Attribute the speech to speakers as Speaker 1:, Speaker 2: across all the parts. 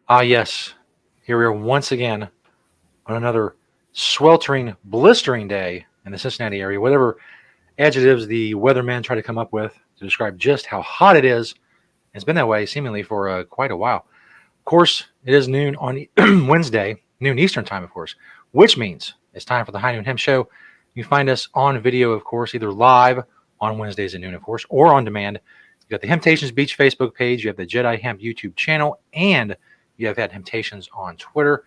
Speaker 1: Ah, yes. Here we are once again on another sweltering, blistering day in the Cincinnati area. Whatever adjectives the weatherman tried to come up with to describe just how hot it is. It's been that way seemingly for quite a while. Of course, it is noon on Wednesday, noon Eastern time, of course, which means it's time for the High Noon Hemp Show. You find us on video, of course, either live on Wednesdays at noon, of course, or on demand. You got the Temptations Beach Facebook page, you have the Jedi Hemp YouTube channel, and you have had Temptations on Twitter.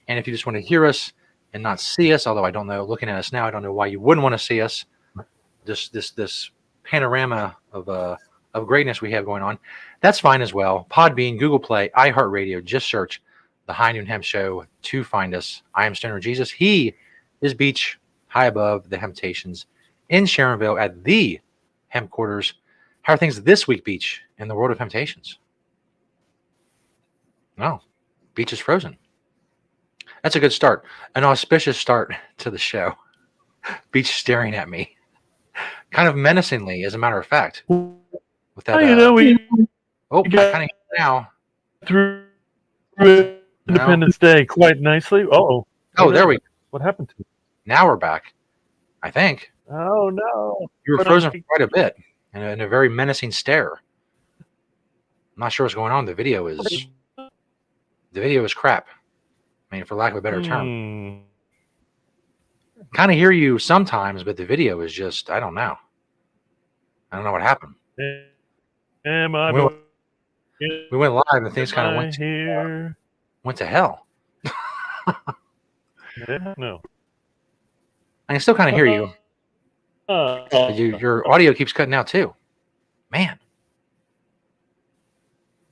Speaker 1: And if you just want to hear us and not see us, although I don't know, looking at us now, I don't know why you wouldn't want to see us. This panorama of greatness we have going on, that's fine as well. Podbean, Google Play, iHeartRadio. Just search the High Noon Hemp Show to find us. I am Stoner Jesus. He is beach high above the Temptations in Sharonville at the Hemp Quarters. How are things this week, Beach, in the world of Temptations? No, Beach is frozen. That's a good start. An auspicious start to the show. Beach staring at me, kind of menacingly, as a matter of fact. With that, I kind of now
Speaker 2: through Independence Day quite nicely.
Speaker 1: Oh, there we go.
Speaker 2: What happened to you?
Speaker 1: Now we're back, I think.
Speaker 2: Oh, no.
Speaker 1: You were frozen for quite a bit in a very menacing stare. I'm not sure what's going on. The video is crap. I mean, for lack of a better term. Kind of hear you sometimes, but the video is just, I don't know. I don't know what happened. We went live and things kind of went to hell.
Speaker 2: No.
Speaker 1: I can still kind of hear you. But your audio keeps cutting out too. Man.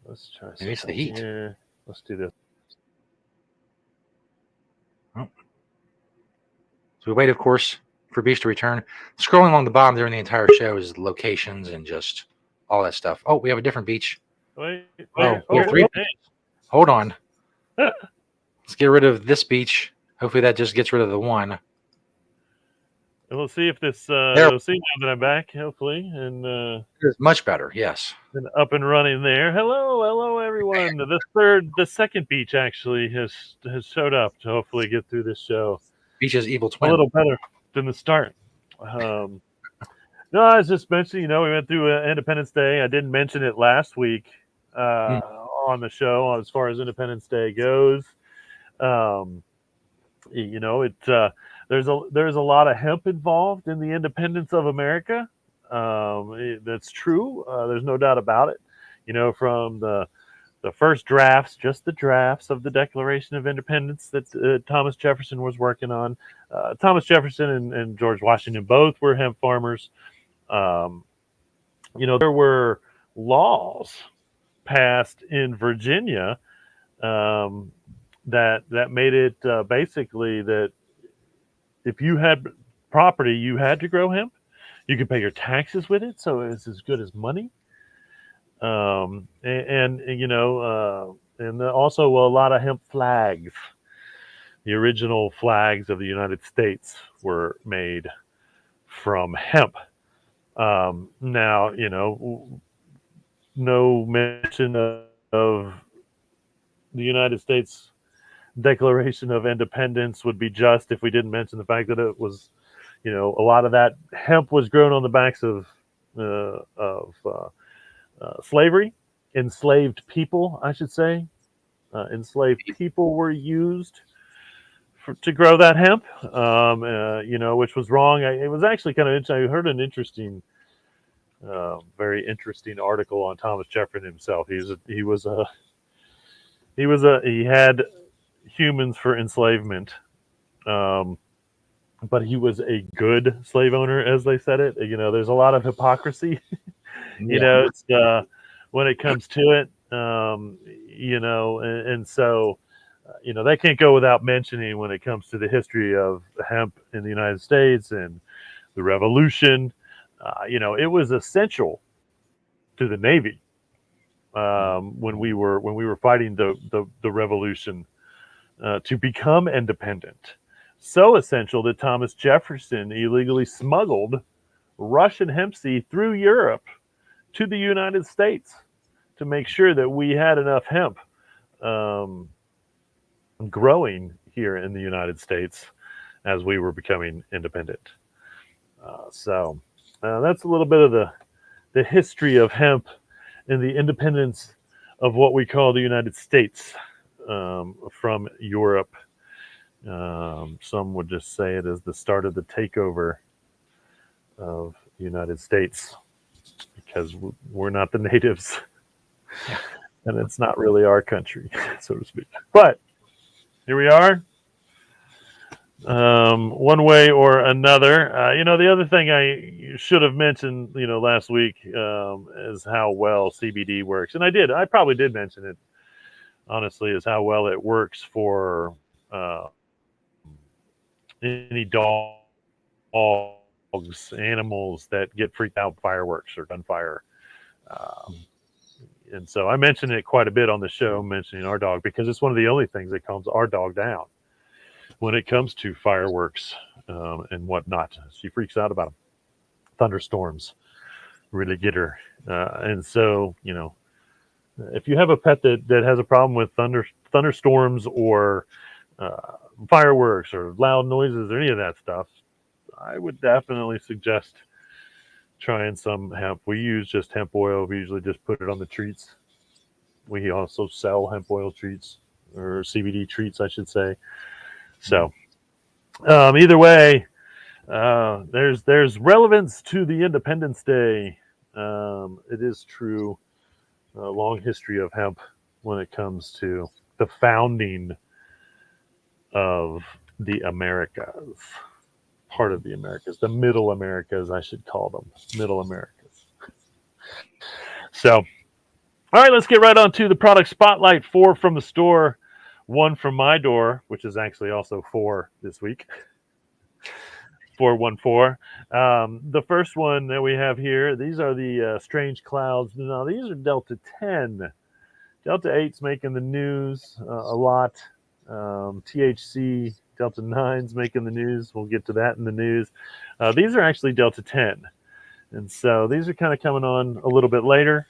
Speaker 2: Let's try.
Speaker 1: Maybe it's the heat.
Speaker 2: Here. Let's do this.
Speaker 1: Oh. So we wait, of course, for Beach to return. Scrolling along the bottom during the entire show is locations and just all that stuff. Oh, we have a different beach.
Speaker 2: Wait.
Speaker 1: We have three beaches. Hold on. Let's get rid of this beach. Hopefully that just gets rid of the one.
Speaker 2: And we'll see if this. We'll see now that I'm back, hopefully, and
Speaker 1: it's much better. Yes,
Speaker 2: and up and running there. Hello, everyone. The second beach actually has showed up to hopefully get through this show.
Speaker 1: Beach's evil twin.
Speaker 2: A little better than the start. No, I was just mentioning. We went through Independence Day. I didn't mention it last week on the show as far as Independence Day goes. There's a lot of hemp involved in the independence of America. That's true. There's no doubt about it. From the first drafts, just the drafts of the Declaration of Independence that Thomas Jefferson was working on. Thomas Jefferson and George Washington both were hemp farmers. There were laws passed in Virginia that made it basically that if you had property, you had to grow hemp. You could pay your taxes with it, so it's as good as money. And also a lot of hemp flags. The original flags of the United States were made from hemp. Now, no mention of the United States Declaration of Independence would be just if we didn't mention the fact that it was, a lot of that hemp was grown on the backs of slavery. Enslaved people, I should say. Enslaved people were used to grow that hemp, which was wrong. It was actually kind of interesting. I heard an interesting, very interesting article on Thomas Jefferson himself. He had humans for enslavement, but he was a good slave owner, as they said it. There's a lot of hypocrisy. It's when it comes to it, and so that can't go without mentioning when it comes to the history of hemp in the United States and the Revolution. It was essential to the Navy when we were fighting the Revolution. To become independent. So essential that Thomas Jefferson illegally smuggled Russian hemp seed through Europe to the United States to make sure that we had enough hemp um, growing here in the United States as we were becoming independent. So that's a little bit of the history of hemp and the independence of what we call the United States from Europe. Some would just say it is the start of the takeover of the United States because we're not the natives
Speaker 1: Yeah.
Speaker 2: and it's not really our country, so to speak. But here we are, one way or another. The other thing I should have mentioned, last week is how well CBD works, and I did. I probably did mention it. Honestly, is how well it works for any dogs, animals that get freaked out by fireworks or gunfire. Um, and so I mentioned it quite a bit on the show, mentioning our dog because it's one of the only things that calms our dog down when it comes to fireworks and whatnot. She freaks out about them. Thunderstorms really get her. And so, if you have a pet that has a problem with thunderstorms or uh, fireworks or loud noises or any of that stuff, I would definitely suggest trying some hemp. We use just hemp oil. We usually just put it on the treats. We also sell hemp oil treats or CBD treats, I should say. So either way, there's relevance to the Independence Day. It is true. A long history of hemp when it comes to the founding of the Americas, part of the Americas, the Middle Americas, I should call them, Middle Americas. So, all right, let's get right on to the product spotlight. 4 from the store, 1 from my door, which is actually also 4 this week. 414. The first one that we have here, these are the Strange Clouds. Now, these are Delta 10. Delta 8's making the news a lot. THC Delta 9's making the news. We'll get to that in the news. These are actually Delta 10. And so these are kind of coming on a little bit later.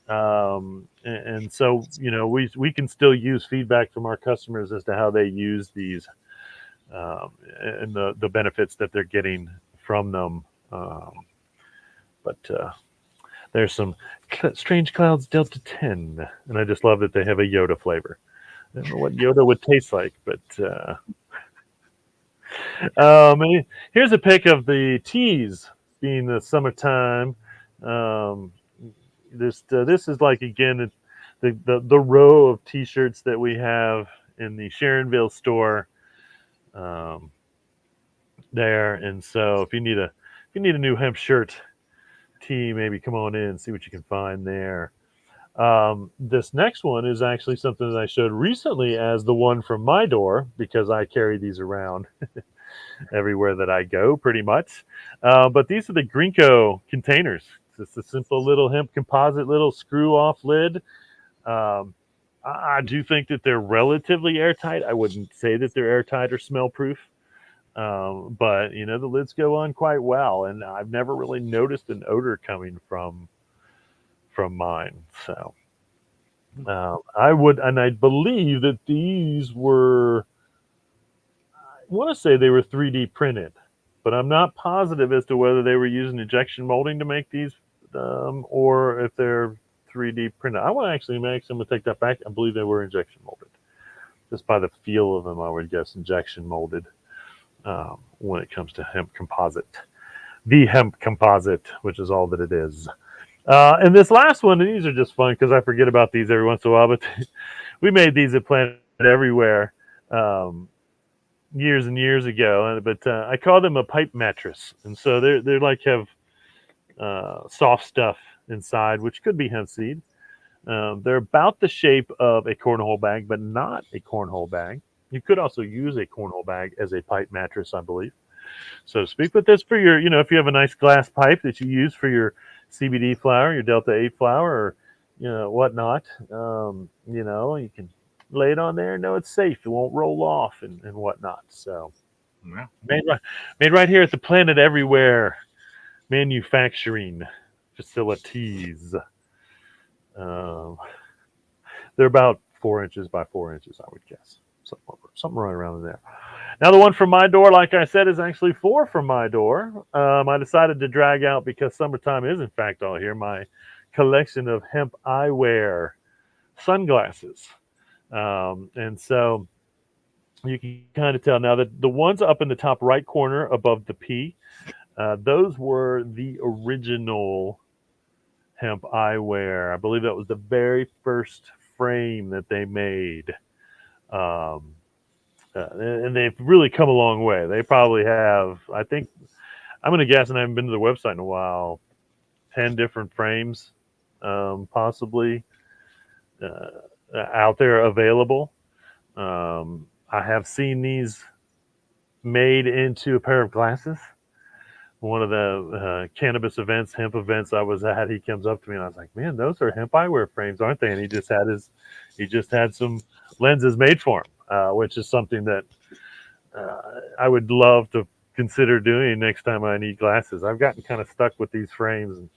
Speaker 2: And so, we can still use feedback from our customers as to how they use these and the benefits that they're getting from them. But there's some Strange Clouds Delta 10, and I just love that they have a Yoda flavor. I don't know what Yoda would taste like, but here's a pic of the teas being the summertime. This is like, again, the row of T-shirts that we have in the Sharonville store there. And so if you need a new hemp shirt, tee, maybe come on in and see what you can find there. This next one is actually something that I showed recently as the one from my door because I carry these around everywhere that I go pretty much. But these are the Grinko containers. It's just a simple little hemp composite little screw off lid. I do think that they're relatively airtight. I wouldn't say that they're airtight or smell proof. But the lids go on quite well, and I've never really noticed an odor coming from mine. So I would, and I believe that these were, I want to say they were 3D printed, but I'm not positive as to whether they were using injection molding to make these, or if they're 3D printed. I'm gonna take that back. I believe they were injection molded, just by the feel of them. I would guess injection molded. When it comes to hemp composite, the hemp composite, which is all that it is. And this last one, and these are just fun because I forget about these every once in a while, but we made these at Planet Everywhere years and years ago. But I call them a pipe mattress, and so they're like have soft stuff inside, which could be hemp seed. They're about the shape of a cornhole bag, but not a cornhole bag. You could also use a cornhole bag as a pipe mattress, I believe, so to speak. But that's for your, if you have a nice glass pipe that you use for your CBD flower, your Delta 8 flower, or, whatnot, you can lay it on there and know it's safe. It won't roll off and whatnot. So
Speaker 1: Yeah.
Speaker 2: made right here at the Planet Everywhere manufacturing facilities. They're about 4 inches by 4 inches, I would guess. Something right around there. Now, the one from my door, like I said, is actually 4 from my door. I decided to drag out, because summertime is, in fact, all here, my collection of hemp eyewear sunglasses. And so you can kind of tell now that the ones up in the top right corner above the P, those were the original hemp eyewear. I believe that was the very first frame that they made. Um, and they've really come a long way. They probably have, I think, I'm going to guess, and I haven't been to the website in a while, 10 different frames, possibly, out there available. I have seen these made into a pair of glasses. One of the cannabis events, hemp events I was at, he comes up to me and I was like, "Man, those are hemp eyewear frames, aren't they?" And he just had some lenses made for him, which is something that I would love to consider doing next time I need glasses. I've gotten kind of stuck with these frames,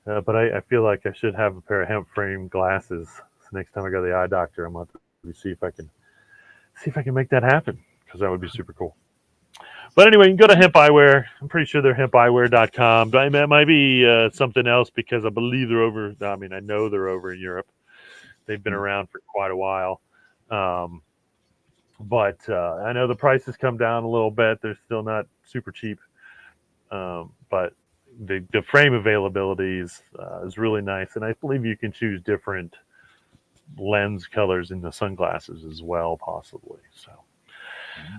Speaker 2: but I feel like I should have a pair of hemp frame glasses. So next time I go to the eye doctor, I'm going to see if I can make that happen, because that would be super cool. But anyway, you can go to Hemp Eyewear. I'm pretty sure they're hempeyewear.com. But it might be something else, because I believe they're over. I mean, I know they're over in Europe. They've been around for quite a while. But I know the prices come down a little bit. They're still not super cheap. But the frame availability is really nice. And I believe you can choose different lens colors in the sunglasses as well, possibly. So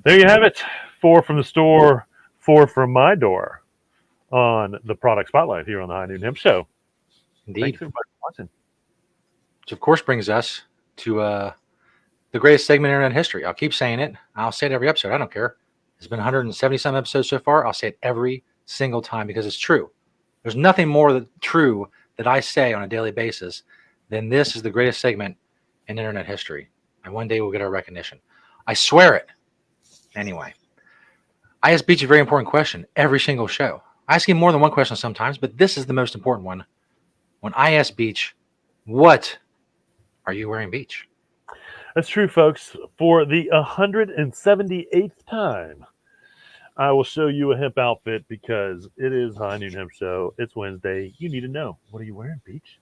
Speaker 2: there you have it. 4 from the store, 4 from my door on the product spotlight here on the High Noon Hemp Show.
Speaker 1: Indeed.
Speaker 2: Thanks everybody for watching.
Speaker 1: Which, of course, brings us to the greatest segment in internet history. I'll keep saying it. I'll say it every episode. I don't care. There's been 170 some episodes so far. I'll say it every single time, because it's true. There's nothing more true that I say on a daily basis than this is the greatest segment in internet history. And one day we'll get our recognition. I swear it. Anyway, I ask Beach a very important question every single show. I ask him more than one question sometimes, but this is the most important one. When I ask Beach, what are you wearing, Beach?
Speaker 2: That's true, folks. For the 178th time, I will show you a hemp outfit, because it is High Noon Hemp Show. It's Wednesday. You need to know. What are you wearing, Beach?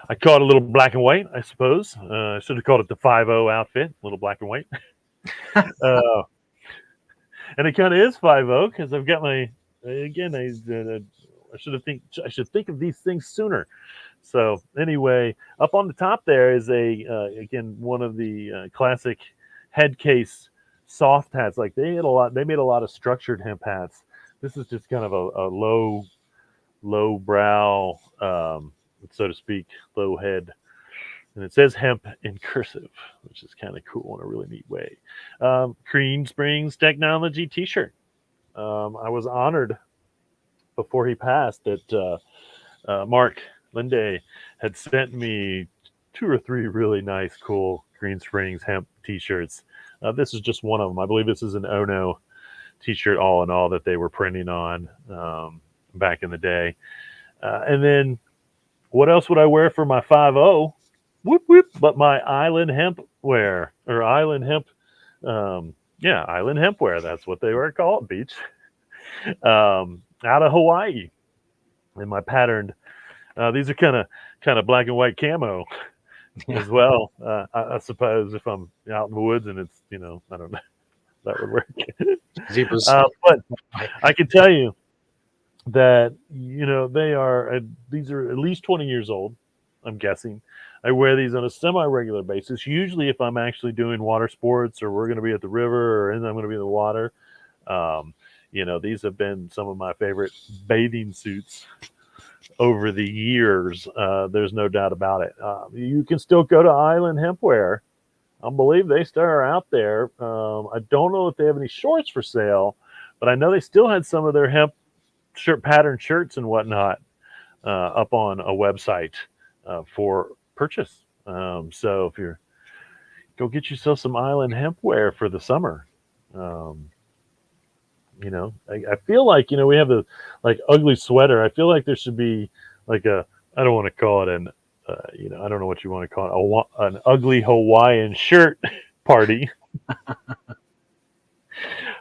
Speaker 2: I call it a little black and white, I suppose. I should have called it the 5-0 outfit, a little black and white. And it kind of is 5-0, because I've got my, again, I should think of these things sooner. So anyway, up on the top there is again, one of the classic head case soft hats. Like they made a lot of structured hemp hats. This is just kind of a low brow, so to speak, low head. And it says hemp in cursive, which is kind of cool in a really neat way. Green Springs Technology t-shirt. I was honored before he passed that Mark Linde had sent me 2 or 3 really nice, cool Green Springs hemp t-shirts. This is just one of them. I believe this is an Ono t-shirt, all in all, that they were printing on back in the day. And then what else would I wear for my 5-0? Whoop, whoop, but my Island Hemp wear, or Island Hemp. Island Hemp wear. That's what they were called, Beach. Out of Hawaii. And my patterned, these are kind of black and white camo as well. I suppose if I'm out in the woods and it's, I don't know, that would work.
Speaker 1: Zebras.
Speaker 2: But I can tell you that, these are at least 20 years old, I'm guessing. I wear these on a semi-regular basis. Usually if I'm actually doing water sports, or we're going to be at the river, or I'm going to be in the water. These have been some of my favorite bathing suits over the years. There's no doubt about it. You can still go to Island Hempwear. I believe they still are out there. I don't know if they have any shorts for sale, but I know they still had some of their hemp pattern shirts and whatnot up on a website for purchase. So if you're, go get yourself some Island Hempwear for the summer. I feel like, we have the ugly sweater. I feel like there should be like I don't want to call it I don't know what you want to call it, an ugly Hawaiian shirt party.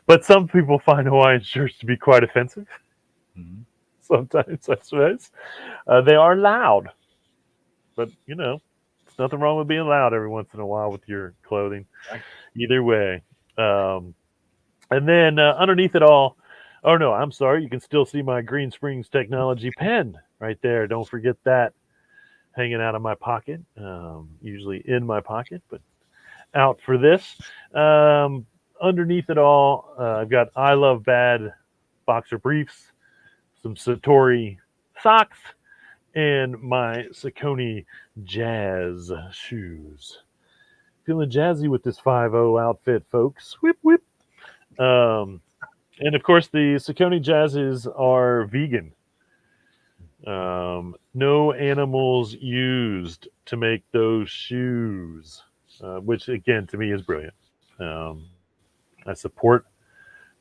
Speaker 2: But some people find Hawaiian shirts to be quite offensive.
Speaker 1: Mhm.
Speaker 2: Sometimes, I suppose. They are loud, but there's nothing wrong with being loud every once in a while with your clothing.
Speaker 1: Right.
Speaker 2: Either way. Um, and then underneath it all, oh no, I'm sorry, you can still see my Green Springs Technology pen right there. Don't forget that hanging out of my pocket, usually in my pocket, but out for this. Um, Underneath it all, I've got I Love Bad boxer briefs, some Satori socks, and my Saucony Jazz shoes. Feeling jazzy with this 5-0 outfit, folks. Whip, whip. Um, and of course, the Saucony Jazzes are vegan. No animals used to make those shoes, which again to me is brilliant. I support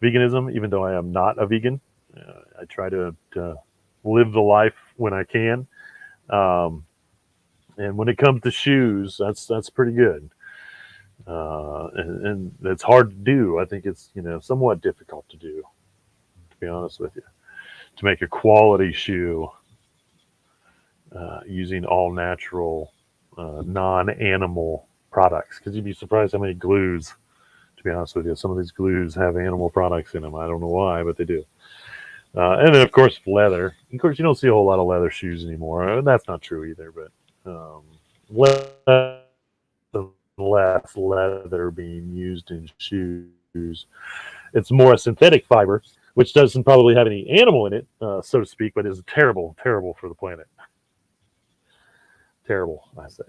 Speaker 2: veganism, even though I am not a vegan. I try to live the life when I can, um, and when it comes to shoes, that's pretty good. And it's hard to do. I think it's somewhat difficult to do, to be honest with you, to make a quality shoe using all natural, non-animal products. Because you'd be surprised how many glues. To be honest with you, some of these glues have animal products in them. I don't know why, but they do. And then, of course, leather. Of course, you don't see a whole lot of leather shoes anymore. And that's not true either, but less and less leather being used in shoes. It's more a synthetic fiber, which doesn't probably have any animal in it, so to speak, but is terrible, terrible for the planet. Terrible, I say.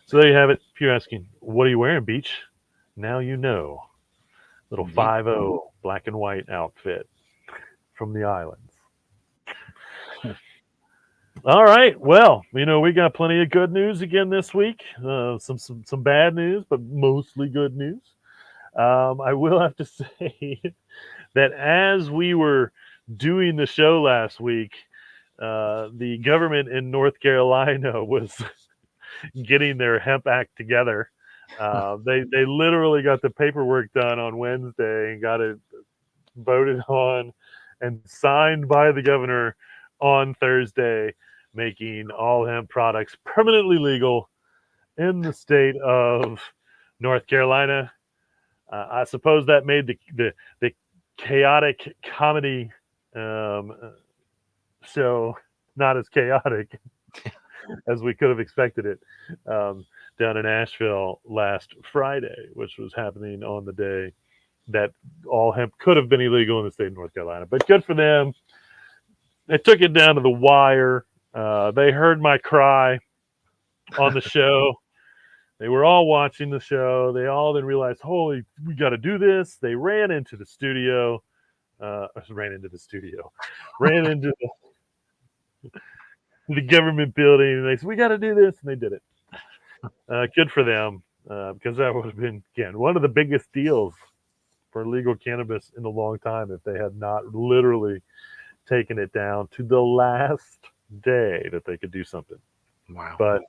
Speaker 2: So there you have it. If you're asking, what are you wearing, Beach? Now you know. Little
Speaker 1: Indeed.
Speaker 2: 5-0 black and white outfit from the islands. All right. Well, we got plenty of good news again this week. Some bad news, but mostly good news. I will have to say that as we were doing the show last week, the government in North Carolina was getting their hemp act together. They literally got the paperwork done on Wednesday and got it voted on and signed by the governor on Thursday, making all hemp products permanently legal in the state of North Carolina. I suppose that made the chaotic comedy um, show not as chaotic as we could have expected it, um, down in Asheville last Friday, which was happening on the day that all hemp could have been illegal in the state of North Carolina. But good for them. They took it down to the wire. They heard my cry on the show. They were all watching the show. They all then realized, holy, we got to do this. They ran into the studio. Ran into the studio. Ran into the government building. And they said, we got to do this. And they did it. Good for them. Because that would have been, again, one of the biggest deals for legal cannabis in a long time if they had not literally taken it down to the last day that they could do something.
Speaker 1: Wow.
Speaker 2: But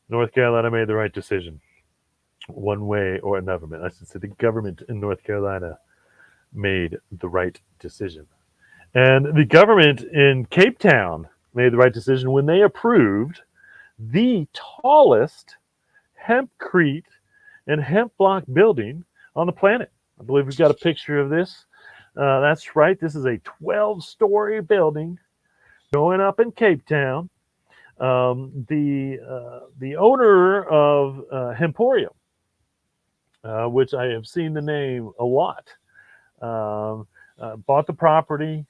Speaker 2: North Carolina made the right decision, one way or another. I should say the government in North Carolina made the right decision. And the government in Cape Town made the right decision when they approved the tallest hempcrete and hemp block building on the planet. I believe we've got a picture of this. That's right. This is a 12-story building going up in Cape Town. The owner of Hemporium, which I have seen the name a lot, bought the property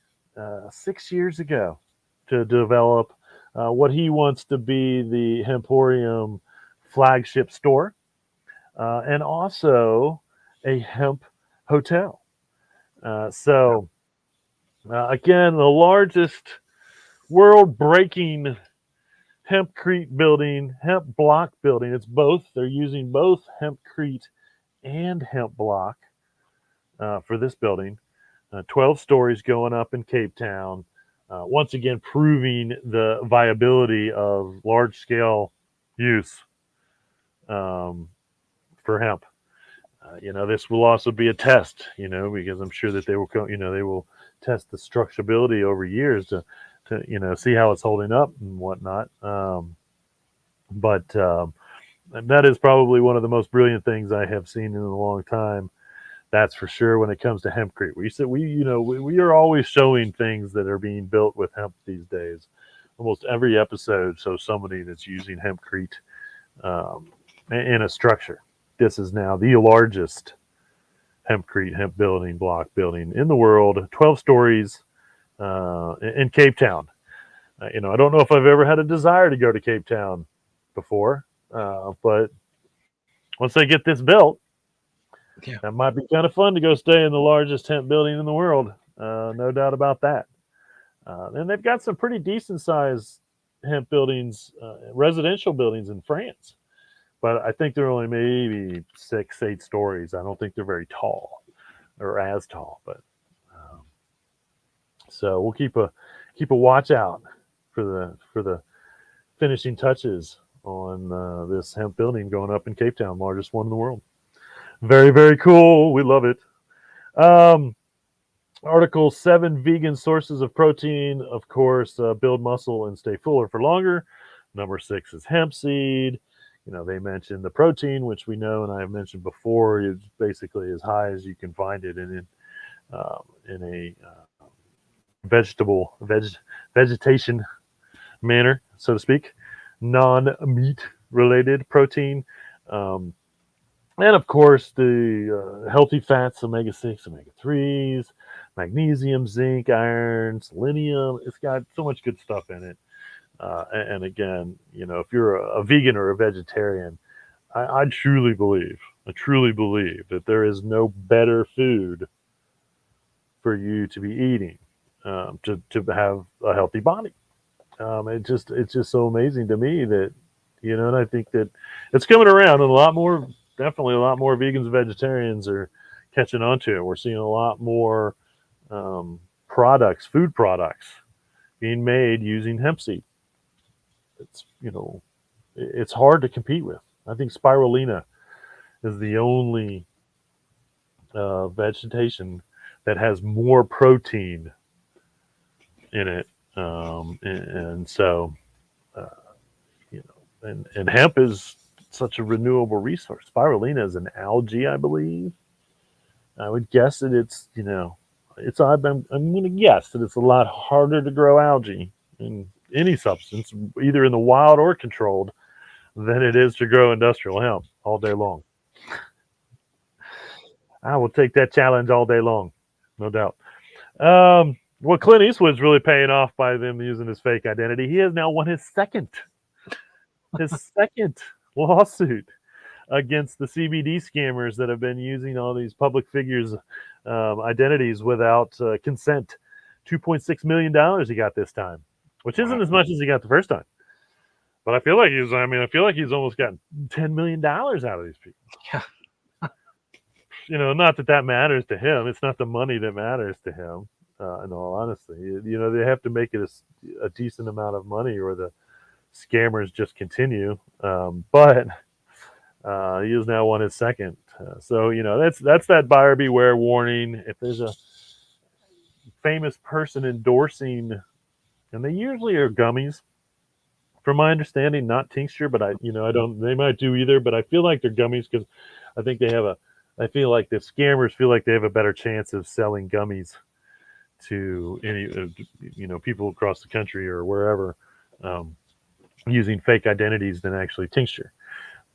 Speaker 2: 6 years ago to develop what he wants to be the Hemporium flagship store, and also a hemp hotel. Again, the largest world-breaking hempcrete building, hemp block building. It's both. They're using both hempcrete and hemp block for this building. 12 stories going up in Cape Town. once again proving the viability of large scale use um, for hemp. This will also be a test, because I'm sure that they will, they will test the structurability over years to see how it's holding up and whatnot. But that is probably one of the most brilliant things I have seen in a long time. That's for sure. When it comes to hempcrete, we are always showing things that are being built with hemp these days. Almost every episode shows somebody that's using hempcrete in a structure. This is now the largest hempcrete hemp building block building in the world, 12 stories in Cape Town. I don't know if I've ever had a desire to go to Cape Town before, but once they get this built,
Speaker 1: Yeah.
Speaker 2: that might be kind of fun to go stay in the largest hemp building in the world. No doubt about that. And they've got some pretty decent sized hemp buildings, residential buildings in France. But I think they're only maybe 6, 8 stories. I don't think they're very tall or as tall. But so we'll keep a watch out for the finishing touches on this hemp building going up in Cape Town, largest one in the world. Very, very cool. We love it. Article 7, vegan sources of protein, of course, build muscle and stay fuller for longer. Number 6 is hemp seed. They mentioned the protein, which we know, and I have mentioned before, is basically as high as you can find it in a vegetation manner, so to speak, non-meat related protein. And of course, the healthy fats, omega-6, omega-3s, magnesium, zinc, iron, selenium. It's got so much good stuff in it. And again, if you're a vegan or a vegetarian, I truly believe that there is no better food for you to be eating to have a healthy body. It's just so amazing to me that, and I think that it's coming around, and definitely a lot more vegans and vegetarians are catching on to it. We're seeing a lot more food products being made using hemp seed. It's hard to compete with. I think spirulina is the only vegetation that has more protein in it, and so and hemp is such a renewable resource. Spirulina is an algae, I believe. I would guess that I'm going to guess that it's a lot harder to grow algae in any substance, either in the wild or controlled, than it is to grow industrial hemp all day long. I will take that challenge all day long, no doubt. Well, Clint Eastwood's really paying off by them using his fake identity. He has now won his second lawsuit against the CBD scammers that have been using all these public figures' identities without consent. $2.6 million he got this time, which isn't as much as he got the first time. But I feel like he's almost gotten $10 million out of these people.
Speaker 1: Yeah.
Speaker 2: Not that matters to him. It's not the money that matters to him. In all honesty, they have to make it a decent amount of money, or the scammers just continue. But he has now won his second. So that's that buyer beware warning. If there's a famous person endorsing, and they usually are gummies, from my understanding, not tincture, but I don't. They might do either, but I feel like they're gummies because I think I feel like the scammers feel like they have a better chance of selling gummies to any people across the country or wherever, using fake identities than actually tincture.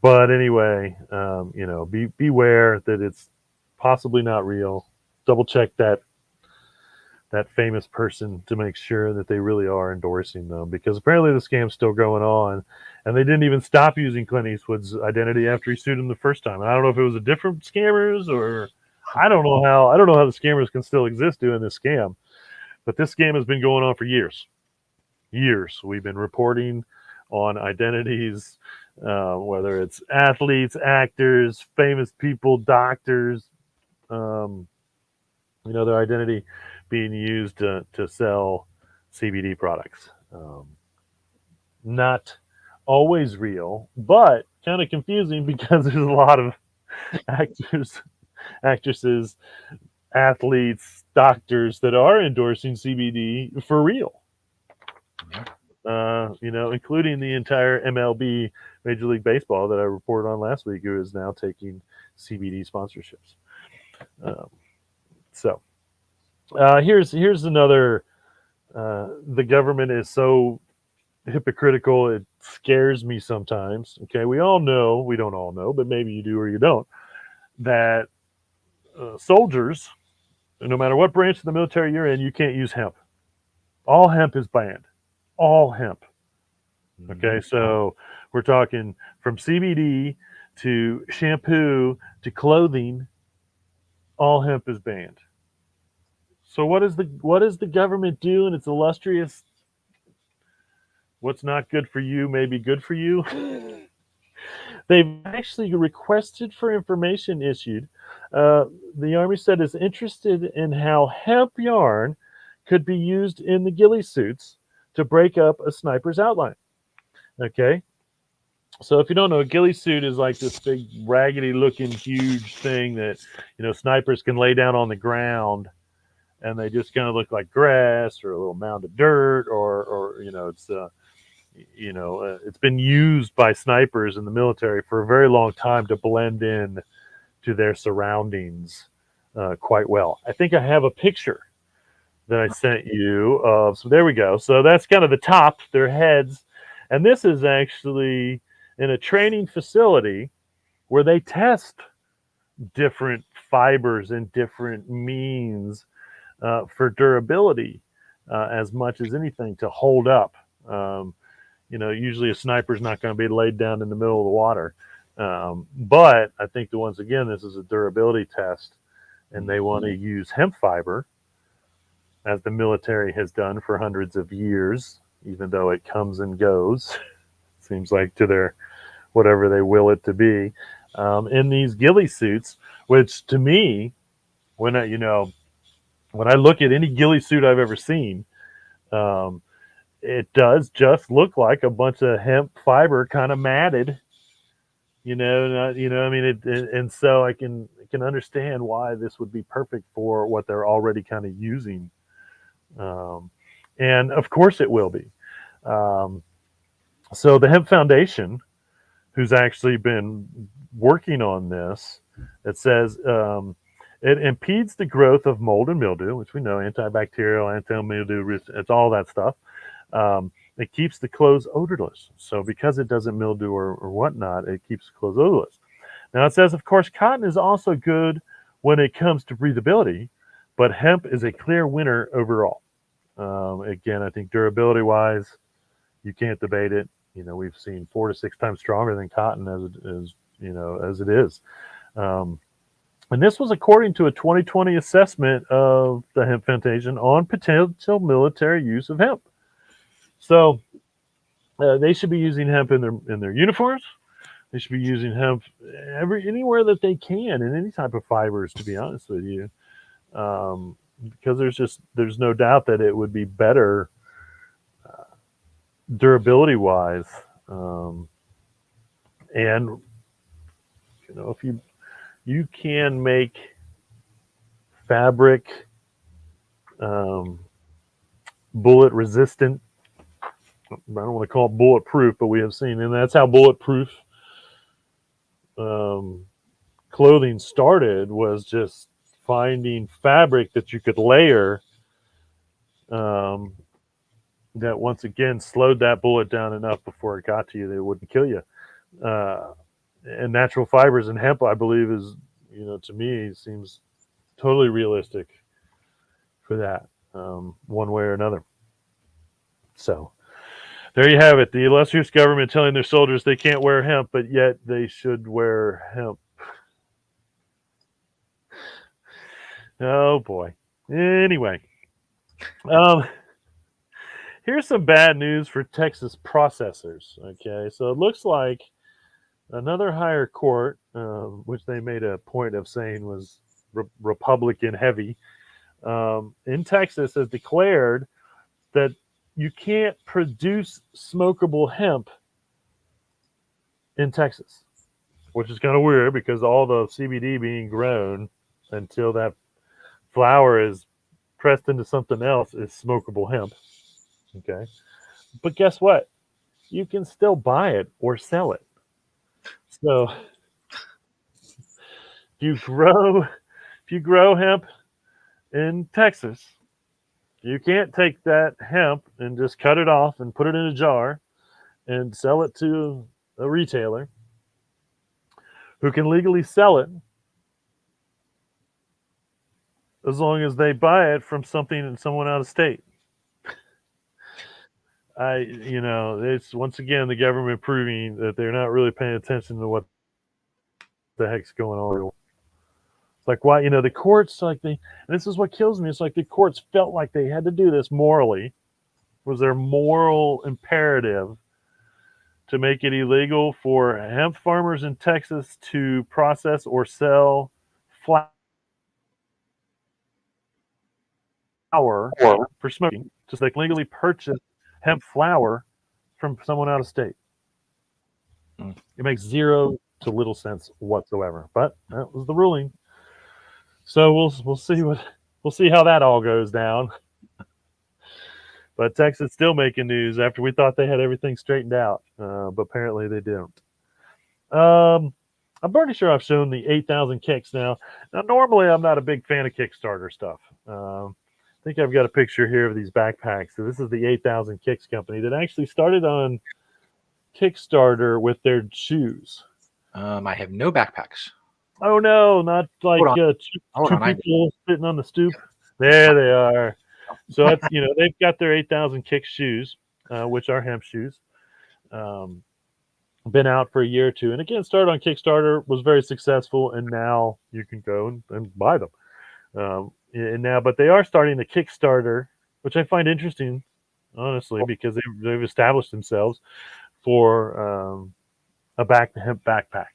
Speaker 2: But anyway, beware that it's possibly not real. Double check that famous person to make sure that they really are endorsing them, because apparently the scam's still going on, and they didn't even stop using Clint Eastwood's identity after he sued him the first time. And I don't know if it was a different scammers, or I don't know how the scammers can still exist doing this scam. But this scam has been going on for years. We've been reporting on identities, whether it's athletes, actors, famous people, doctors, their identity being used to sell CBD products. Not always real, but kind of confusing because there's a lot of actors, actresses, athletes, doctors that are endorsing CBD for real. Including the entire MLB, Major League Baseball, that I reported on last week, who is now taking CBD sponsorships. Here's another. The government is so hypocritical, it scares me sometimes. Okay, we don't all know, but maybe you do or you don't, that soldiers, no matter what branch of the military you're in, you can't use hemp. All hemp is banned. All hemp. Okay, so we're talking from CBD to shampoo to clothing. All hemp is banned. So what does the government do in its illustrious what's not good for you may be good for you? They've actually requested for information issued. The Army said is interested in how hemp yarn could be used in the ghillie suits to break up a sniper's outline. Okay. So if you don't know, a ghillie suit is like this big, raggedy looking, huge thing that, snipers can lay down on the ground and they just kind of look like grass or a little mound of dirt or it's been used by snipers in the military for a very long time to blend in to their surroundings quite well. I think I have a picture that I sent you of. So there we go. So that's kind of the top, their heads. And this is actually in a training facility where they test different fibers and different means for durability as much as anything to hold up. Usually a sniper's not going to be laid down in the middle of the water. But I think once again, this is a durability test, and they want to use hemp fiber, as the military has done for hundreds of years, even though it comes and goes, seems like, to their whatever they will it to be, in these ghillie suits, which to me, when I look at any ghillie suit I've ever seen, it does just look like a bunch of hemp fiber kind of matted, and so I can understand why this would be perfect for what they're already kind of using. And of course it will be. So the Hemp Foundation, who's actually been working on this, it says it impedes the growth of mold and mildew, which we know, antibacterial, anti-mildew, it's all that stuff. It keeps the clothes odorless. So because it doesn't mildew or whatnot, it keeps clothes odorless. Now it says, of course, cotton is also good when it comes to breathability, but hemp is a clear winner overall. Again, I think durability-wise, you can't debate it. We've seen 4 to 6 times stronger than cotton as it is. And this was according to a 2020 assessment of the Hemp Foundation on potential military use of hemp. So they should be using hemp in their uniforms. They should be using hemp anywhere that they can in any type of fibers, to be honest with you, because there's no doubt that it would be better durability wise, and if you can make fabric bullet resistant. I don't want to call it bulletproof, but we have seen, and that's how bulletproof clothing started, was just finding fabric that you could layer that once again slowed that bullet down enough before it got to you that it wouldn't kill you. And natural fibers and hemp, I believe, is, to me, seems totally realistic for that, one way or another. So there you have it. The illustrious government telling their soldiers they can't wear hemp, but yet they should wear hemp. Oh boy. Anyway, here's some bad news for Texas processors. Okay, so it looks like another higher court, which they made a point of saying was Republican heavy, in Texas, has declared that you can't produce smokable hemp in Texas, which is kind of weird because all the CBD being grown until that flower is pressed into something else is smokable hemp. Okay. But guess what? You can still buy it or sell it. So if you grow hemp in Texas, you can't take that hemp and just cut it off and put it in a jar and sell it to a retailer who can legally sell it as long as they buy it from something and someone out of state. It's once again the government proving that they're not really paying attention to what the heck's going on. It's like why, the courts and this is what kills me. It's like the courts felt like they had to do this morally. Was their moral imperative to make it illegal for hemp farmers in Texas to process or sell flower for smoking, just they can legally purchase hemp flower from someone out of state.
Speaker 1: Mm.
Speaker 2: It makes zero to little sense whatsoever. But that was the ruling. So we'll see how that all goes down. But Texas still making news after we thought they had everything straightened out, but apparently they don't. I'm pretty sure I've shown the 8,000 kicks now. Now, normally I'm not a big fan of Kickstarter stuff. I think I've got a picture here of these backpacks. So this is the 8,000 Kicks company that actually started on Kickstarter with their shoes.
Speaker 1: I have no backpacks.
Speaker 2: Oh no, not like two people sitting on the stoop. There they are. So that's they've got their 8,000 Kicks shoes, which are hemp shoes. Been out for a year or two, and again started on Kickstarter, was very successful, and now you can go and buy them. But they are starting the Kickstarter, which I find interesting, honestly, because they've established themselves for a hemp backpack.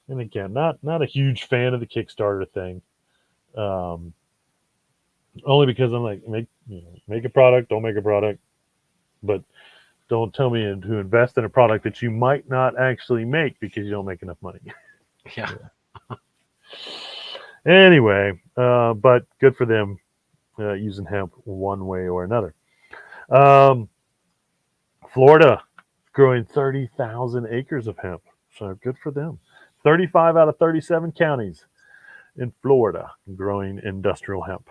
Speaker 2: And again, not a huge fan of the Kickstarter thing, only because I'm like, make a product, don't make a product, but don't tell me to invest in a product that you might not actually make because you don't make enough money.
Speaker 1: Yeah.
Speaker 2: Anyway, but good for them using hemp one way or another. Florida growing 30,000 acres of hemp. So good for them. 35 out of 37 counties in Florida growing industrial hemp.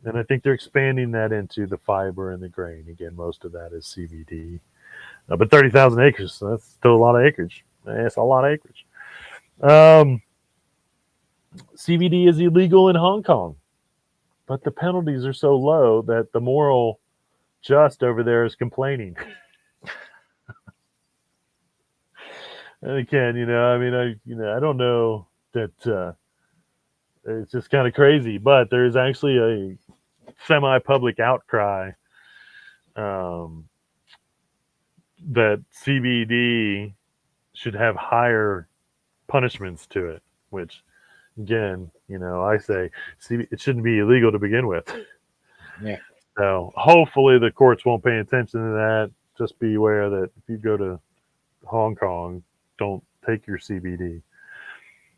Speaker 2: And I think they're expanding that into the fiber and the grain. Again, most of that is CBD. But 30,000 acres, so that's still a lot of acreage. That's a lot of acreage. CBD is illegal in Hong Kong, but the penalties are so low that the moral just over there is complaining. And again, I don't know that it's just kind of crazy, but there is actually a semi-public outcry that CBD should have higher punishments to it, which again, I say it shouldn't be illegal to begin with.
Speaker 1: Yeah.
Speaker 2: So hopefully the courts won't pay attention to that. Just be aware that if you go to Hong Kong, don't take your CBD,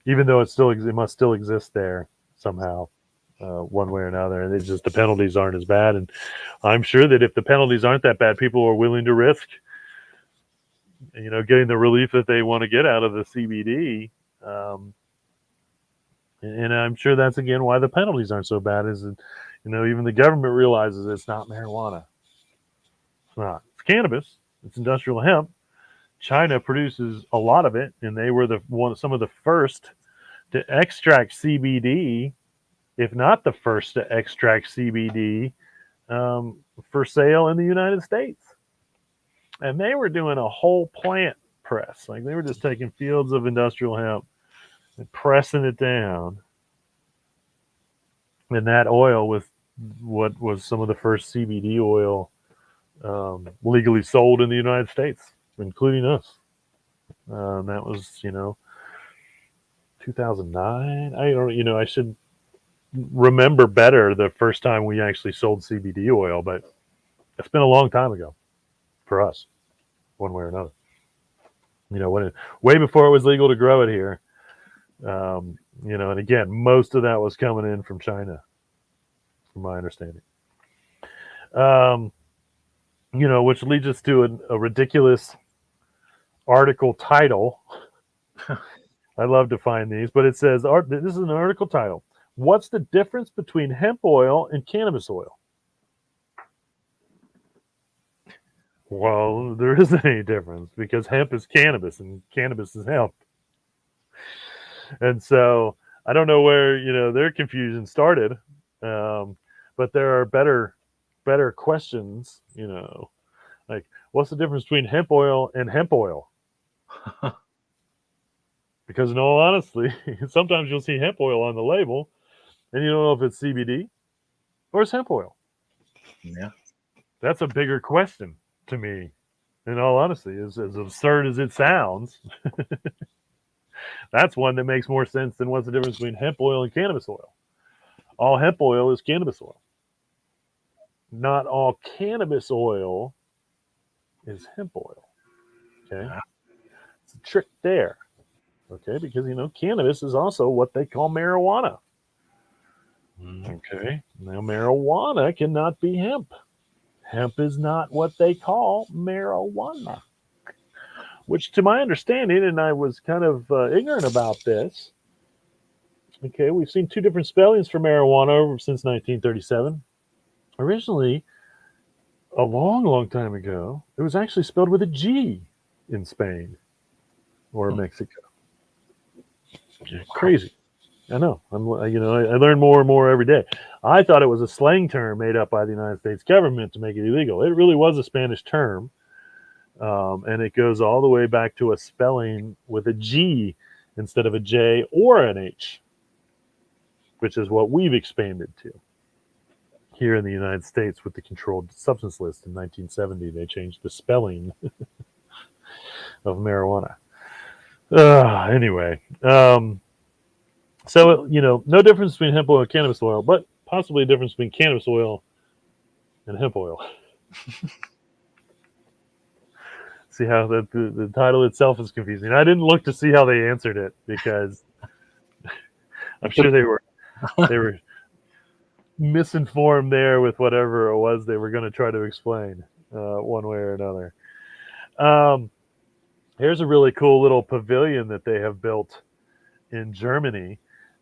Speaker 2: even though it must still exist there somehow, one way or another. And it's just the penalties aren't as bad. And I'm sure that if the penalties aren't that bad, people are willing to risk, getting the relief that they want to get out of the CBD. And I'm sure that's again why the penalties aren't so bad. Is that, even the government realizes it's not marijuana. It's not. It's cannabis. It's industrial hemp. China produces a lot of it, and they were some of the first to extract CBD, if not the first to extract CBD for sale in the United States. And they were doing a whole plant press. Like they were just taking fields of industrial hemp and pressing it down. And that oil was what was some of the first CBD oil legally sold in the United States, including us. That was, 2009. I don't, I should remember better the first time we actually sold CBD oil, but It's been a long time ago for us, one way or another. Way before it was legal to grow it here. And again, most of that was coming in from China, from my understanding. Um, which leads us to a ridiculous article title. I love to find these, but it says, this is an article title. What's the difference between hemp oil and cannabis oil? Well, there isn't any difference because hemp is cannabis and cannabis is hemp. And so I don't know where, their confusion started. But there are better questions, like what's the difference between hemp oil and hemp oil? Because in all honesty, sometimes you'll see hemp oil on the label and you don't know if it's CBD or it's hemp oil.
Speaker 1: Yeah.
Speaker 2: That's a bigger question to me, in all honesty, as absurd as it sounds. That's one that makes more sense than what's the difference between hemp oil and cannabis oil. All hemp oil is cannabis oil. Not all cannabis oil is hemp oil. Okay. It's a trick there. Okay. Because, cannabis is also what they call marijuana. Okay. Now, marijuana cannot be hemp. Hemp is not what they call marijuana. Which, to my understanding, and I was kind of ignorant about this. Okay. We've seen two different spellings for marijuana since 1937. Originally, a long, long time ago, it was actually spelled with a G in Spain or Mexico. Crazy. I know. I learn more and more every day. I thought it was a slang term made up by the United States government to make it illegal. It really was a Spanish term, and it goes all the way back to a spelling with a G instead of a J or an H, which is what we've expanded to. Here in the United States with the Controlled Substance List in 1970, they changed the spelling of marijuana. Anyway, so, no difference between hemp oil and cannabis oil, but possibly a difference between cannabis oil and hemp oil. See how the title itself is confusing. I didn't look to see how they answered it because I'm sure they were misinformed there with whatever it was they were going to try to explain one way or another. Here's a really cool little pavilion that they have built in Germany.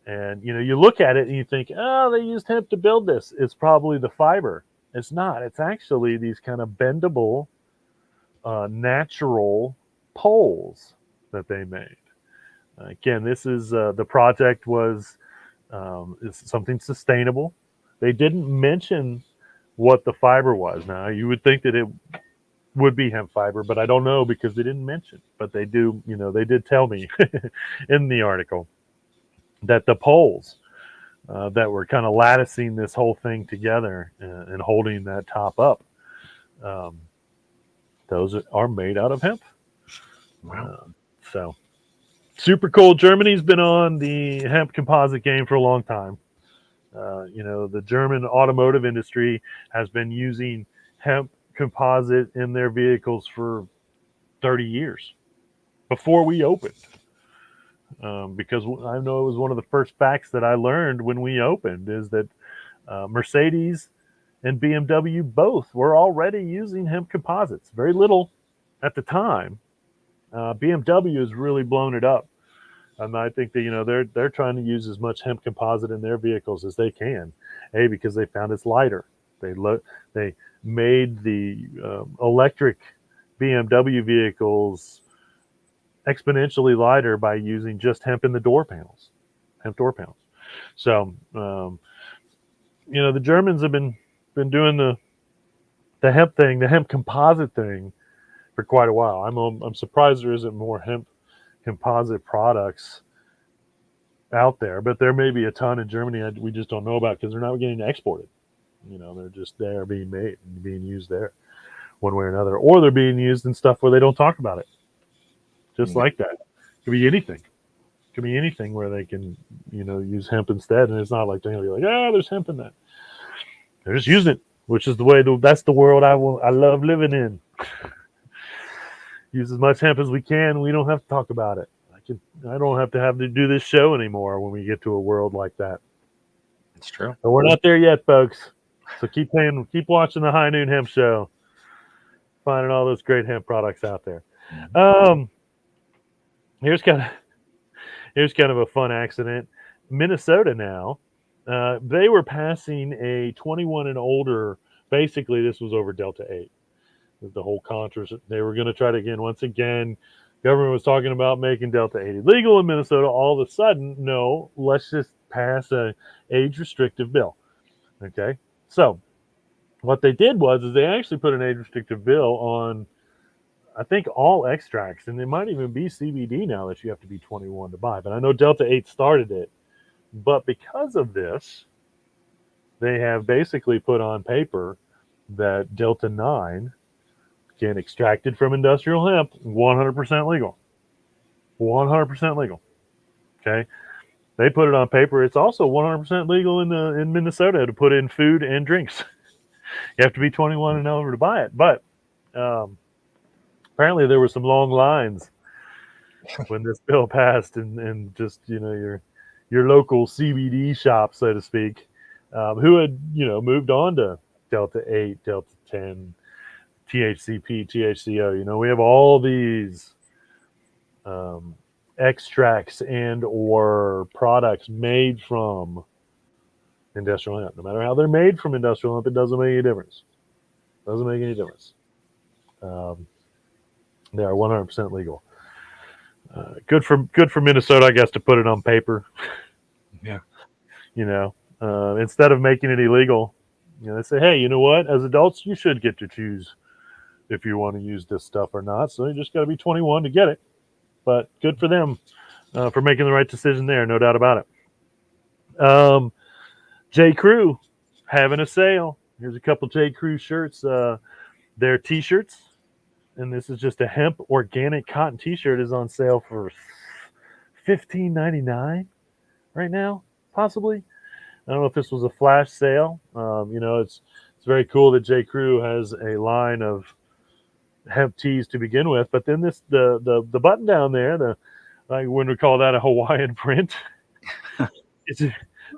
Speaker 2: And, you look at it and you think, oh, they used hemp to build this. It's probably the fiber. It's not. It's actually these kind of bendable, natural poles that they made. Again, this is the project was is something sustainable. They didn't mention what the fiber was. Now, you would think that it would be hemp fiber, but I don't know because they didn't mention. But they do, they did tell me in the article that the poles that were kind of latticing this whole thing together and holding that top up, those are made out of hemp.
Speaker 1: Wow.
Speaker 2: So super cool. Germany's been on the hemp composite game for a long time. The German automotive industry has been using hemp composite in their vehicles for 30 years before we opened. Because I know it was one of the first facts that I learned when we opened is that Mercedes and BMW both were already using hemp composites. Very little at the time. BMW has really blown it up. And I think that, they're trying to use as much hemp composite in their vehicles as they can. Because they found it's lighter. They made the electric BMW vehicles exponentially lighter by using just hemp in the door panels, hemp door panels. So, the Germans have been doing the hemp thing, the hemp composite thing for quite a while. I'm surprised there isn't more hemp composite products out there, but there may be a ton in Germany we just don't know about because they're not getting exported. They're just there being made and being used there one way or another, or they're being used in stuff where they don't talk about it. Just like that. It could be anything. It could be anything where they can, use hemp instead. And it's not like they're going to be like, there's hemp in that. They're just using it. which is that's the world I love living in. Use as much hemp as we can. We don't have to talk about it. I don't have to do this show anymore when we get to a world like that.
Speaker 1: It's true.
Speaker 2: But we're not there yet, folks. So keep watching the High Noon Hemp Show, finding all those great hemp products out there. Um, here's kind of a fun accident. Minnesota now, they were passing a 21 and older. Basically, this was over Delta 8. The whole controversy. They were going to try to once again. Government was talking about making Delta 8 illegal in Minnesota. All of a sudden, no, let's just pass a age restrictive bill. Okay, so what they did is they actually put an age restrictive bill on, I think, all extracts, and it might even be CBD now that you have to be 21 to buy. But I know Delta 8 started it. But because of this, they have basically put on paper that Delta 9, again, extracted from industrial hemp, 100% legal. 100% legal. Okay. They put it on paper. It's also 100% legal in Minnesota to put in food and drinks. You have to be 21 and over to buy it. But apparently there were some long lines when this bill passed, and just your local CBD shop, so to speak, who had moved on to Delta 8, Delta 10, THCP, THCO. We have all these extracts and or products made from industrial hemp. No matter how they're made from industrial hemp, it doesn't make any difference. Doesn't make any difference. They are 100% legal. Good for Minnesota, I guess, to put it on paper.
Speaker 1: Yeah.
Speaker 2: Instead of making it illegal, they say, hey, you know what? As adults, you should get to choose if you want to use this stuff or not. So you just got to be 21 to get it. But good for them for making the right decision there, no doubt about it. J. Crew having a sale. Here's a couple J. Crew shirts. They're T-shirts, and this is just a hemp organic cotton T-shirt is on sale for $15.99 right now, possibly. I don't know if this was a flash sale. It's very cool that J. Crew has a line of hemp tees to begin with, but then the button down there, I wouldn't call that a Hawaiian print.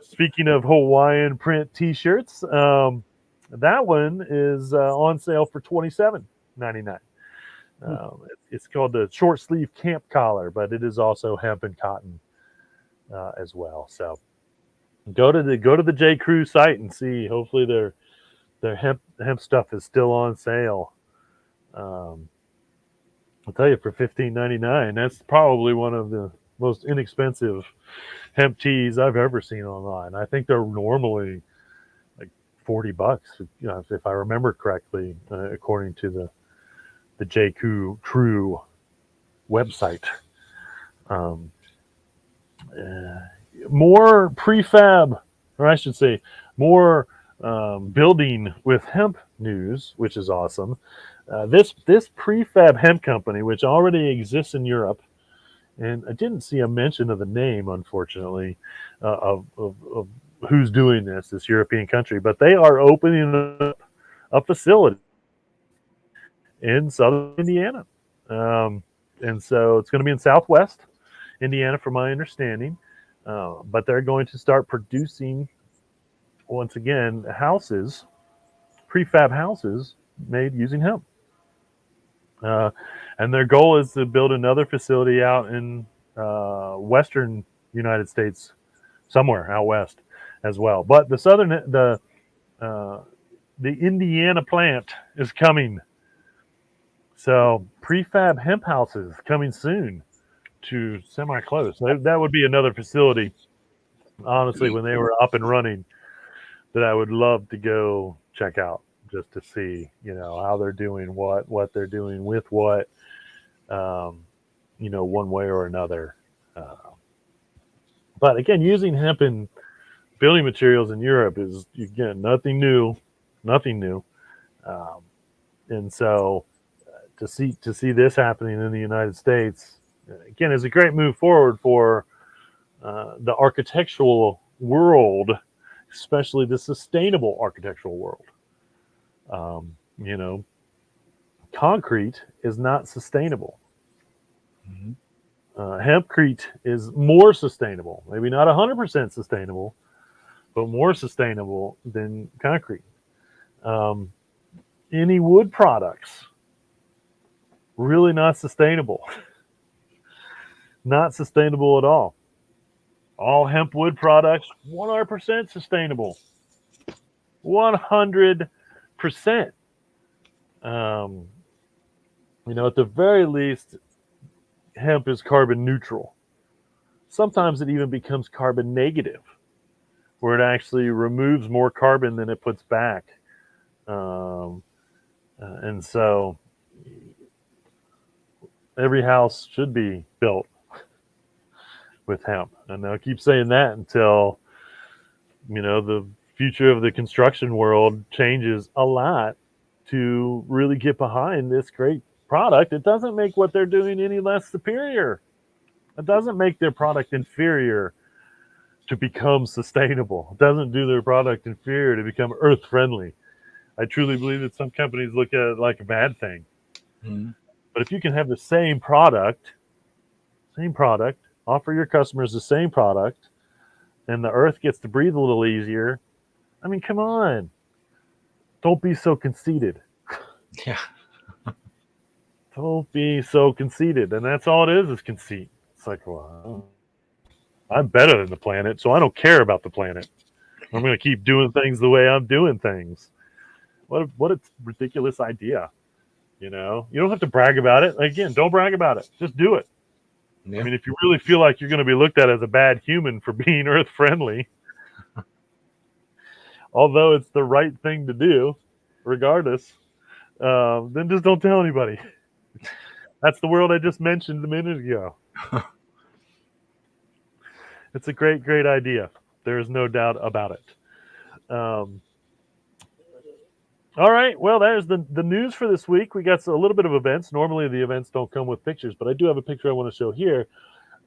Speaker 2: Speaking of Hawaiian print T-shirts, that one is on sale for $27.99. It's called the short sleeve camp collar, but it is also hemp and cotton as well. So go to the J. Crew site and see. Hopefully their hemp stuff is still on sale. I'll tell you, for $15.99, that's probably one of the most inexpensive hemp teas I've ever seen online. I think they're normally like $40, if I remember correctly, according to the J. Crew website. More prefab, or I should say, more building with hemp news, which is awesome. This prefab hemp company, which already exists in Europe, and I didn't see a mention of the name, unfortunately, of who's doing this European country, but they are opening up a facility in southern Indiana. And so it's going to be in southwest Indiana, from my understanding. But they're going to start producing, once again, prefab houses made using hemp. And their goal is to build another facility out in western United States, somewhere out west as well. But the Indiana plant is coming. So prefab hemp houses coming soon to semi-close. That would be another facility, honestly, when they were up and running, that I would love to go check out, just to see, how they're doing what they're doing with what, one way or another. But again, using hemp in building materials in Europe is, again, nothing new. And so to see this happening in the United States, again, is a great move forward for the architectural world, especially the sustainable architectural world. You know, concrete is not sustainable.
Speaker 1: Mhm.
Speaker 2: Hempcrete is more sustainable, maybe not 100% sustainable, but more sustainable than concrete. Um, any wood products, really not sustainable. Not sustainable at all. All hemp wood products, 100% sustainable. 100%. Um, at the very least, hemp is carbon neutral. Sometimes it even becomes carbon negative, where it actually removes more carbon than it puts back. Um, and so every house should be built with hemp. And I'll keep saying that until, the future of the construction world changes a lot to really get behind this great product. It doesn't make what they're doing any less superior. It doesn't make their product inferior to become sustainable. It doesn't do their product inferior to become earth friendly. I truly believe that some companies look at it like a bad thing.
Speaker 1: Mhm.
Speaker 2: But if you can have the same product, offer your customers the same product, and the earth gets to breathe a little easier, I mean, come on. Don't be so conceited.
Speaker 1: Yeah.
Speaker 2: Don't be so conceited. And that's all it is conceit. It's like, well, I'm better than the planet, so I don't care about the planet. I'm going to keep doing things the way I'm doing things. What a ridiculous idea. You don't have to brag about it. Again, don't brag about it. Just do it. I
Speaker 1: Yeah.
Speaker 2: mean, if you really feel like you're going to be looked at as a bad human for being earth friendly, although it's the right thing to do, regardless, then just don't tell anybody. That's the world I just mentioned a minute ago. It's a great, great idea. There is no doubt about it. All right. Well, there's the news for this week. We got a little bit of events. Normally, the events don't come with pictures, but I do have a picture I want to show here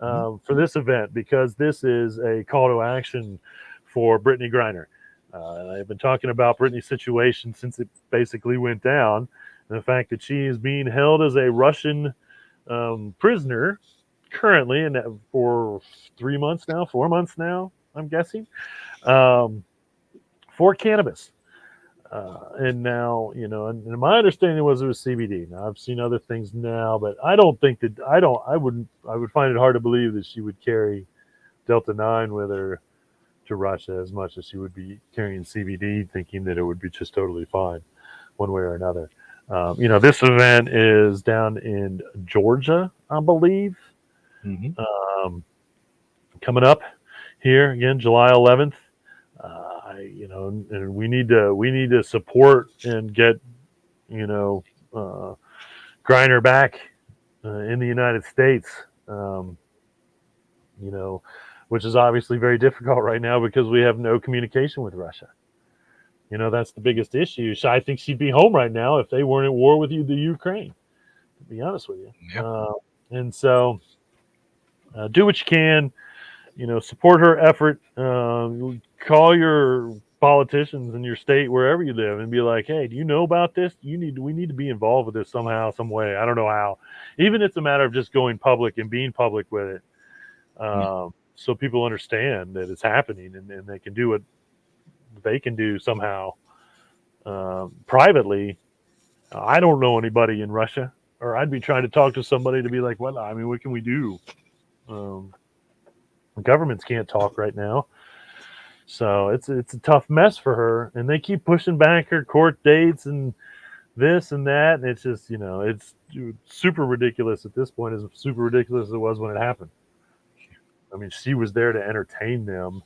Speaker 1: Mhm.
Speaker 2: for this event because this is a call to action for Brittany Griner. I've been talking about Brittany's situation since it basically went down, and the fact that she is being held as a Russian prisoner currently, and for 3 months now, 4 months now, I'm guessing, um, for cannabis. And now, and my understanding was it was CBD. Now I've seen other things now, but I don't think that I would find it hard to believe that she would carry Delta 9 with her to Russia as much as she would be carrying CBD, thinking that it would be just totally fine one way or another. This event is down in Georgia, I believe,
Speaker 1: Mhm.
Speaker 2: um, coming up here again, July 11th. And we need to support and get you know uh, Griner back in the United States. Um, you know, which is obviously very difficult right now because we have no communication with Russia. That's the biggest issue. So I think she'd be home right now if they weren't at war with the Ukraine. To be honest with you,
Speaker 1: Yeah.
Speaker 2: and so do what you can. Support her effort. Call your politicians in your state, wherever you live, and be like, "Hey, do you know about this? We need to be involved with this somehow, some way. I don't know how. Even it's a matter of just going public and being public with it,
Speaker 1: Yeah.
Speaker 2: so people understand that it's happening and they can do what they can do somehow privately. I don't know anybody in Russia, or I'd be trying to talk to somebody to be like, "Well, I mean, what can we do?" Um, Governments can't talk right now. So it's a tough mess for her, and they keep pushing back her court dates and this and that, and it's just it's super ridiculous at this point. As super ridiculous as it was when it happened. I mean, she was there to entertain them,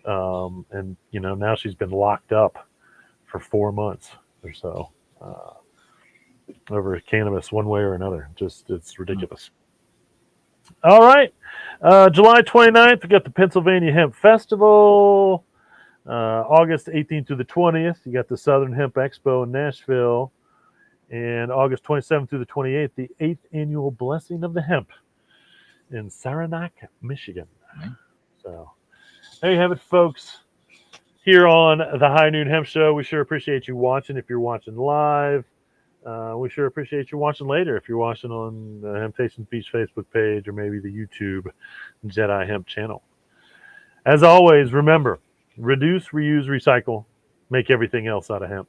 Speaker 2: and now she's been locked up for 4 months or so uh, over cannabis, one way or another. Just it's ridiculous. All right, July 29th, we got the Pennsylvania Hemp Festival. August 18th through the 20th, you got the Southern Hemp Expo in Nashville. And August 27th through the 28th, the 8th annual Blessing of the Hemp in Saranac, Michigan.
Speaker 1: Yeah.
Speaker 2: So there you have it, folks. here on the High Noon Hemp Show. We sure appreciate you watching if you're watching live. We sure appreciate you watching later if you're watching on the Temptations Beach Facebook page or maybe the YouTube Jedi Hemp channel. As always, remember, reduce, reuse, recycle, make everything else out of hemp.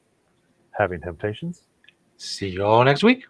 Speaker 2: Having temptations.
Speaker 1: See you all next week.